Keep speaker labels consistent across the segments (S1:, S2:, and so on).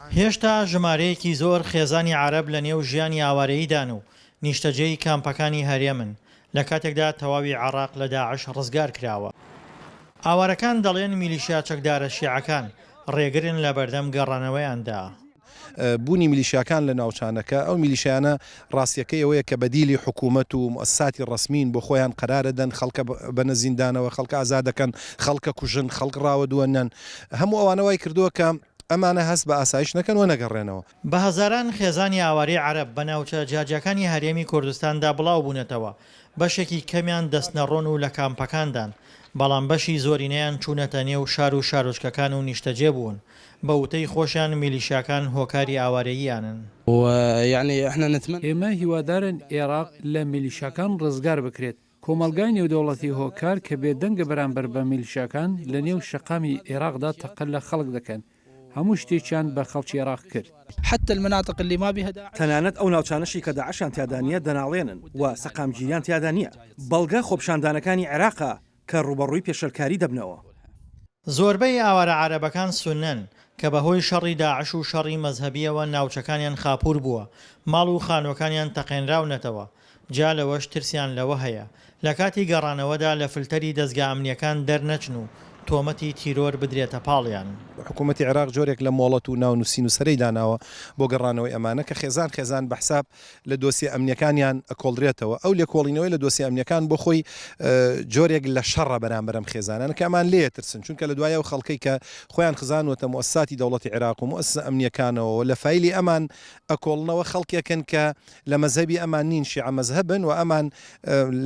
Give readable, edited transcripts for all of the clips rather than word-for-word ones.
S1: هێشتا ژمارەیەکی زۆر خێزانی عەرەب لە نێو ژیانی ئاوارەییدان و نیشتەجێی کامپەکانی هەرێمن لە کاتێکدا تەواوی عێراق لە داعش ڕزگار کراوە. ئاوارەکان دەڵێن میلیشیا چەکدارە شیعەکان ڕێگرن لە بەردەم گەڕانەوەیاندا.
S2: بوونی میلیشیاکان لە ناوچانەکە ئەو میلیشیانە ڕاستیەکەی ئەوەیە کە بەدیلی حکوومەت و مؤسساتی ڕسمین بۆ خۆیان قەرارەدەن خەڵکە بەنە زیندانەوە خەڵکە ئازاد دەکەن خەڵکە کوژن خەڵک ڕاوەدووەنەن هەموو ئەوانەوەی کردووە کە ئەمانە هەست بە ئاسایش نەکەن و نەگەڕێنەوە.
S1: بە هەزاران خێزانی ئاواری عەرەب بە ناوچە جاجەکانی هەرێمی کوردستاندا بڵاو بوونەتەوە بەشێکی کەمیان دەستنەڕۆن و لە کامپەکاندان بەڵام بەشی زۆرینەیان چوونەتە نێو شار و شارۆچکەکان و نیشتەجێ بوون بە وتەی خۆشیان میلیشیاکان هۆکاری ئاوارەییانن.
S3: ئێمە هیوادارن عێراق لە میلیشیاکان ڕزگار بکرێت. کۆمەلگای نێودەوڵەتی هۆکار کە بێدەنگە بەرامبەر بە میلیشیاکان لە نێو شەقامی عێراقدا تەقل لە خەڵک دەکەن. هەموو شتێکیان بە خەڵکی عێراق کرد.
S4: حتى المناطق اللي ما بها
S5: تەنانەت ئەو ناوچانەشی کە داعشان تیادا نیە دەناڵێنن و سەقامگیریان تیادا نییە. بەڵگە خۆپشاندانەکانی عێراقا کە ڕوبەڕووی پێشەلکاری دەبنەوە.
S1: زۆربەی ئاوارە عەرەبەکان سونەن کە بەهۆی شەڕی داعش و شەڕی مەزهەبیەوە ناوچەکانیان خاپوور بووە ماڵ و خانوەکانیان تەقێنراونەتەوە جا لەوەش ترسیان لەوە هەیە لە کاتی گەڕانەوەدا لە فلتەری دەستگا ئەمنیەکان دەرنەچن و تۆمەتی تیرۆر بدرێتە پاڵیان.
S2: حکوومەتی عێراق جۆرێک لە مۆڵەت و ناونووسین و سەرەی داناوە بۆ گەڕانەوەی ئەمانە کە خێزان بە حساب لە دۆسی ئەمنیەکانیان ئەکۆڵدرێتەوە ئەو لێکۆڵینەوەی لە دۆسی ئەمنیەکان بۆ خۆی جۆرێک لە شەڕە بەرامبەرم خێزانان کە ئەمان لێ ترسن چونکە لە دوایە و خەڵکەی کە خۆیان خزانوەتە مؤسساتی دەوڵەتی عێراق و مؤسسە ئەمنیەکانەوە لە فایلی ئەمان ئەکۆڵنەوە خەڵکێکن کە لە مەزهبی ئەمان نین شیعە مەزهبن و ئەمان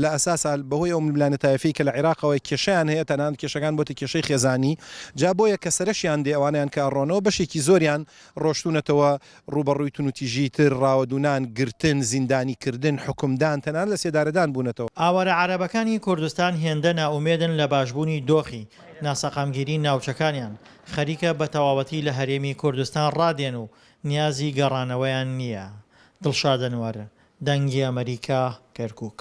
S2: لە ئەساسا بەهۆی ئەو ملانە تایفی کە لە عێراقەوەی کێشیان هەیە تەنانەت کێشەکان بۆتە کێشەی خێزانی جا بۆیە کە سەرشیان دێ ئەوانیان کە ڕۆنەوە بەشێکی زۆریان ڕۆشتونەتەوە ڕوبەڕووی تونوتیژی تر ڕاوەدونان گرتن زیندانیکردن حکومدان تەنان لە سێدارەدان بوونەتەوە.
S1: ئاوارە عەرەبەکانی کوردستان هێندە ناومێدن لە باشبوونی دۆخی ناسەقامگیری ناوچەکانیان خەریکە بە تەواوەتی لە هەرێمی کوردستان ڕادێن و نیازی گەڕانەوەیان نییە. دڵشاد ئەنوەر دەنگی ئەمریکا کەرکووک.